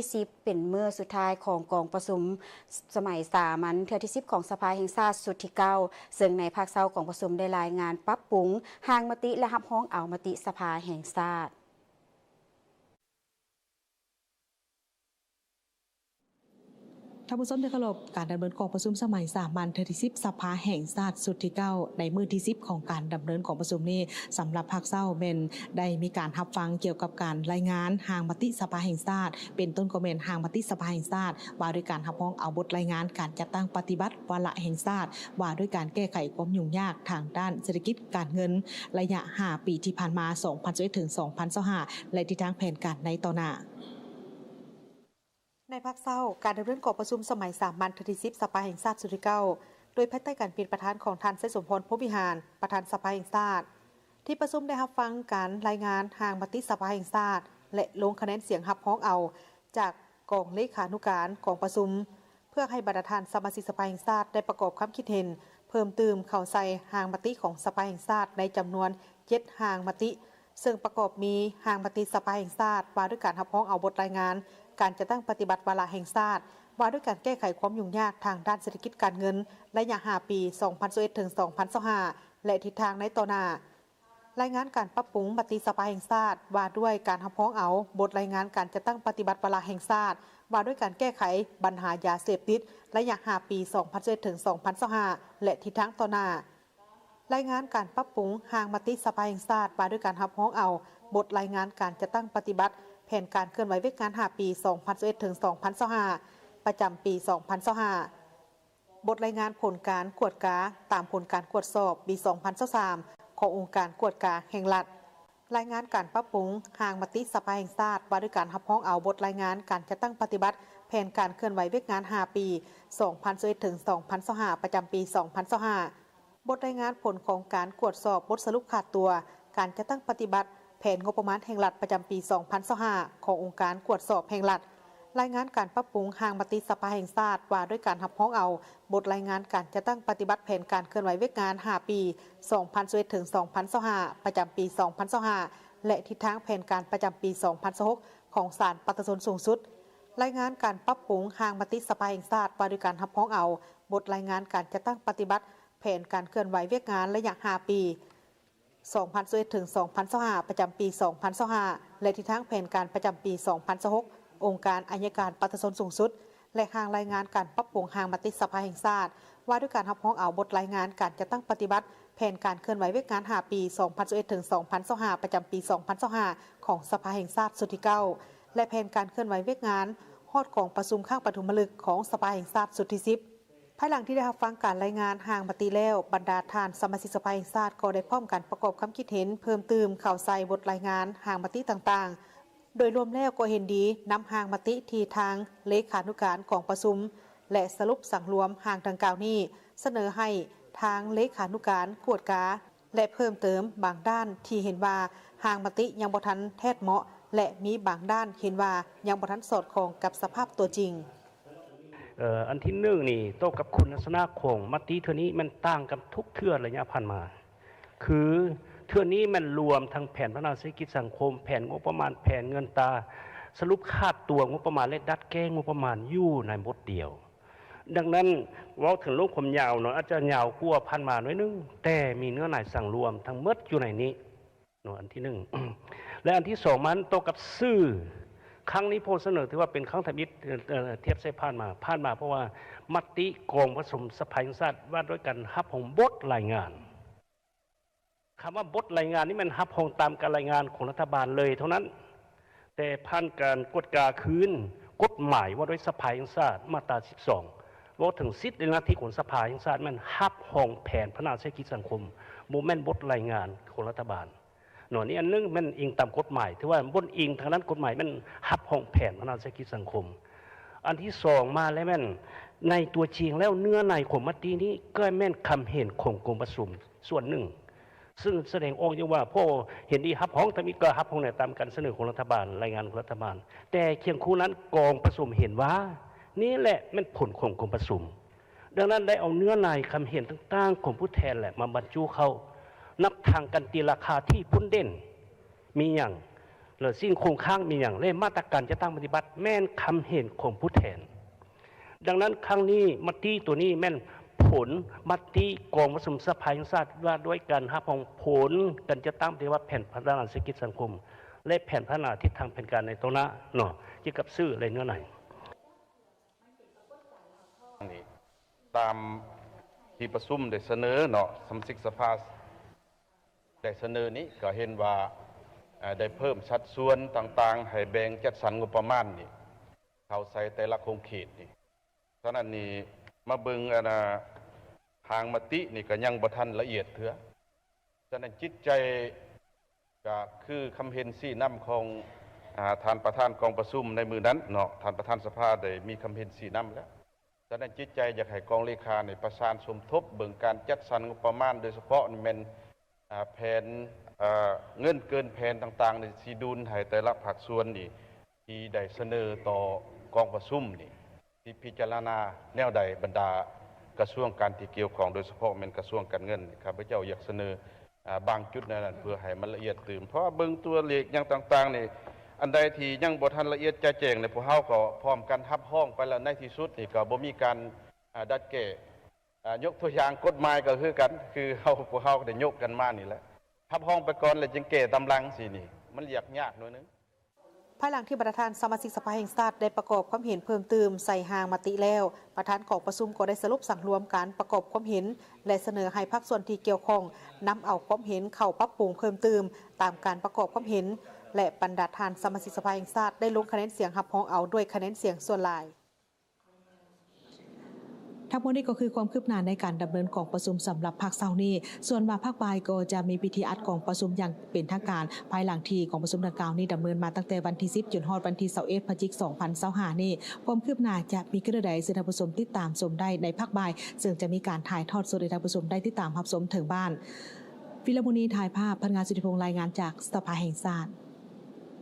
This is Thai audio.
ที่10เป็นมื้อสุดท้ายของกองประชุมสมัยสามัญเทื่อที่10ของสภาแห่งชาติสุดที่9ซึ่งในภาคเช้ากองประชุมได้รายงานปรับปรุงร่างมติและรับร้องเอามติสภาแห่งชาติท่านผู้ชมที่เคารพการดำเนินกองประชุมสมัยสามัญเทื่อที่10สภาแห่งชาติสุดที่9ในมื้อที่10ของการดำเนินกองประชุมนี้สำหรับภาคเช้าเม่นได้มีการรับฟังเกี่ยวกับการรายงานร่างมติสภาแห่งชาติเป็นต้นก็แม่นร่างมติสภาแห่งชาติว่าด้วยการรับรองเอาบทรายงานการจัดตั้งปฏิบัติวาระแห่งชาติว่าด้วยการแก้ไขความยุ่งยากทางด้านเศรษฐกิจการเงินระยะ5ปีที่ผ่านมา2021ถึง2025และทิศทางแผนการในต่อหน้าในภาคเช้าการดำเนินกองประชุมสมัยสามัญเทื่อที่10สภาแห่งชาติสุดที่9โดยภายใต้การเป็นประธานของท่านไสสมพร พรหมวิหารประธานสภาแห่งชาติที่ประชุมได้รับฟังการรายงานร่างมติสภาแห่งชาติและลงคะแนนเสียงรับร้องเอาจากกองเลขานุการกองประชุมเพื่อให้บรรดาท่านสมาชิกสภาแห่งชาติได้ประกอบความคิดเห็นเพิ่มเติมเข้าใส่ร่างมติของสภาแห่งชาติในจำนวน7ร่างมติซึ่งประกอบมีร่างมติสภาแห่งชาติว่าด้วยการรับร้องเอาบทรายงานการจะตั้งปฏิบัติวาระแห่งชาติว่าด้วยการแก้ไขความยุ่งยากทางด้านเศรษฐกิจการเงินระยะ5ปี2021ถึง2025และทิศทางในต่อหน้ารายงานการปรับปรุงมติสภาแห่งชาติว่าด้วยการรับรองเอาบทรายงานการจะตั้งปฏิบัติวาระแห่งชาติว่าด้วยการแก้ไขปัญหายาเสพติดระยะ5ปี2021ถึง2025และทิศทางต่อหน้ารายงานการปรับปรุงร่างมติสภาแห่งชาติว่าด้วยการรับรองเอาบทรายงานการจะตั้งปฏิบัติแผนการเคลื่อนไหวเวกงาน5ปี2021ถึง2025ประจำปี2025บทรายงานผลการกวดกาตามผลการกวดสอบปี2023ขององค์การกวดกาแห่งรัฐรายงานการปรับปรุงร่างมติสภาแห่งชาติว่าด้วยการรับรองเอาบทรายงานการจะตั้งปฏิบัติแผนการเคลื่อนไหวเวกงาน5ปี2021ถึง2025ประจำปี2025บทรายงานผลของการกวดสอบบทสรุปขาดตัวการจะตั้งปฏิบัติแผนงบประมาณแห่งรัฐประจำปี2025ขององค์การกวดสอบแห่งรัฐรายงานการปรับปรุงร่างมติสภาแห่งชาติว่าด้วยการรับรองเอาบทรายงานการจะตั้งปฏิบัติแผนการเคลื่อนไหวเวกงาน5ปี2021ถึง2025ประจำปี2025และทิศทางแผนการประจำปี2026ของศาลปฏิบัติสูงสุดรายงานการปรับปรุงร่างมติสภาแห่งชาติว่าด้วยการรับรองเอาบทรายงานการจะตั้งปฏิบัติแผนการเคลื่อนไหวเวกงานระยะ5ปี2021ถึง2025ประจำปี2025และทิศทางแผนการประจำปี2026องค์การอัยการปฏิบัติสูงสุดและร่างรายงานการปรับปรุงร่างมติสภาแห่งชาติว่าด้วยการรับรองเอาบทรายงานการจะตั้งปฏิบัติแผนการเคลื่อนไหวเวกงาน5ปี2021ถึง2025ประจำปี2025ของสภาแห่งชาติสุดที่9และแผนการเคลื่อนไหวเวกงานฮอดของประชุมข้างปฐมฤกษ์ของสภาแห่งชาติสุดที่10ภายหลังที่ได้รับฟังการรายงานร่างมติแล้วบรรดาท่านสมาชิกสภาแห่งชาติก็ได้พร้อมกันประกอบความคิดเห็นเพิ่มเติมเข้าใส่บทรายงานร่างมติต่างๆโดยรวมแล้วก็เห็นดีนำร่างมติที่ทางเลขานุการกองประชุมและสรุปสั่งรวมร่างดังกล่าวนี้เสนอให้ทางเลขานุการกวดกาและเพิ่มเติมบางด้านที่เห็นว่าร่างมติยังบ่ทันแท้เหมาะและมีบางด้านเห็นว่ายังบ่ทันสอดคล้องกับสภาพตัวจริงอันที่หนึ่งนี่โตกับคุณลักษณะของมติเทื่อนี้มันต่างกับทุกเทื่อระยะผ่านมาคือเทื่อนี้มันรวมทั้งแผนพัฒนาเศรษฐกิจสังคมแผนงบประมาณแผนเงินตราสรุปคาดตัวงบประมาณและดัดแก้งบประมาณอยู่ในบทเดียวดังนั้นเว้าถึงโลกความยาวหน่อยอาจจะยาวกว่าผ่านมาหน่อยนึงแต่มีเนื้อหน่ายสั่งรวมทั้งหมดอยู่ในนี้อันที่หนึ่ง และอันที่สองมันโตกับซื่อครั้งนี้ผมเสนอถือว่าเป็นครั้งทมิตรเทียบใช้ผ่านมาเพราะว่ามติกองผสมสภาแห่งชาติว่าด้วยกันรับของบทรายงานคำว่าบทรายงานนี้มันรับของตามการรายงานของรัฐบาลเลยเท่านั้นแต่ผ่านการกฎกาคืนกฎหมายว่าด้วยสภาแห่งชาติมาตรา12ว่าถึงสิทธิและหน้าที่ของสภาแห่งชาติมันรับของแผนพัฒนาเศรษฐกิจสังคมโมเมนต์บทรายงานของรัฐบาลหน่วยนี้อันนึงมันอิงตามกฎหมายถือว่าบนอิงทางนั้นกฎหมายมันหับห้องแผนพัฒนาเศรษฐกิจสังคมอันที่สองมาแล้วแม่นในตัวจริงแล้วเนื้อในของมตินี้ก็แม่นคำเห็นของกรมประชุมส่วนหนึ่งซึ่งแสดงออกอยู่ว่าพ่อเห็นดีหับห้องแต่มีก็หับห้องในตามการเสนอของรัฐบาลรายงานของรัฐบาลแต่เคียงคู่นั้นกองประชุมเห็นว่านี่แหละมันผลของกรมประชุมดังนั้นได้เอาเนื้อในคำเห็นต่างๆของผู้แทนแหละมาบรรจุเข้านับทางกันตีราคาที่พุ่นเด่นมีอย่าง หรือสิ่งคงค้างมีอย่างเล่มาตรการจะตั้งปฏิบัติแม่นคำเห็นของผู้แทนดังนั้นครั้งนี้มติตัวนี้แม่นผลมติกองประชุมสภาแห่งชาติว่าด้วยการหาของผลกันจะตั้งปฏิบัติแผนพัฒนาเศรษฐกิจสังคมและแผนพัฒนาทิศทางแผนการในตรงนั้นเนาะเกี่ยวกับซื้ออะไรเนื้อไหนตามที่ประชุมได้เสนอเนาะสมาชิกสภาได้เสนอนี้ก็เห็นว่าได้เพิ่มสัดส่วนต่างๆให้แบ่งจัดสรรงบประมาณนี่เข้าใส่แต่ละโครงเขตนี่ฉะนั้นนี่มาเบิ่งทางมตินี่ก็ยังบ่ทันละเอียดเถือฉะนั้นจิตใจก็คือคำเห็นสี่น้ำของท่านประธานกองประชุมในมือนั้นเนาะท่านประธานสภาได้มีคำเห็นสี่น้ำแล้วฉะนั้นจิตใจอยากให้กองเลขาในประสานสมทบเบิ่งการจัดสรรงบประมาณโดยเฉพาะนี่เป็นแผนเงินเกินแผนต่างๆในสีดุลให้แต่ละภาคส่วนนี่ที่ได้เสนอต่อกองประชุมนี่ที่พิจารณาแนวใดบรรดากระทรวงการที่เกี่ยวข้องโดยเฉพาะเป็นกระทรวงการเงินข้าพเจ้าอยากเสนอบางจุดนั้นเพื่อให้มันละเอียดตื่นเพราะเบิ่งตัวเลขอย่างต่างๆนี่อันใดที่ยังบ่ทันละเอียดจะแจ้งในพวกเฮาก็พร้อมกันทับห้องไปแล้วในที่สุดนี่ก็บ่มีการดัดแก้ยกตัวอย่างกฎหมายก็คือกันคือพวกเฮาได้ยกกันมานี่แหละทับห้องไปก่อนแล้วจึงแก้ตำลังสินี่มันยากหน่อยนึงภายหลังที่ประธานสมาชิกสภาแห่งชาติได้ประกอบความเห็นเพิ่มเติมใส่หางมติแล้วประธานกองประชุมก็ได้สรุปสั่งรวมการประกอบความเห็นและเสนอให้ภาคส่วนที่เกี่ยวข้องนำเอาความเห็นเข้าปรับปรุงเพิ่มเติมตามการประกอบความเห็นและบรรดาทานสมาชิกสภาแห่งชาติได้ลงคะแนนเสียงรับรองเอาด้วยคะแนนเสียงส่วนหลายทั้งหมดนี้ก็คือความคืบหน้าในการดำเนินกองประชุมสำหรับภาคเช้านี้ส่วนมาภาคบ่ายก็จะมีพิธีอัดกองประชุมอย่างเป็นทางการภายหลังที่กองประชุมดังกล่าวนี้ดำเนินมาตั้งแต่วันที่10จนฮอดวันที่21พฤศจิกายน2025นี้ความคืบหน้าจะมีกระใดซึ่งท่านผู้ชมติดตามชมได้ในภาคบ่ายซึ่งจะมีการถ่ายทอดสดให้ท่านผู้ชมได้ติดตามรับชมถึงบ้านวิลมุนีถ่ายภาพพนักงานสุธิพงษ์รายงานจากสภาแห่งชาติ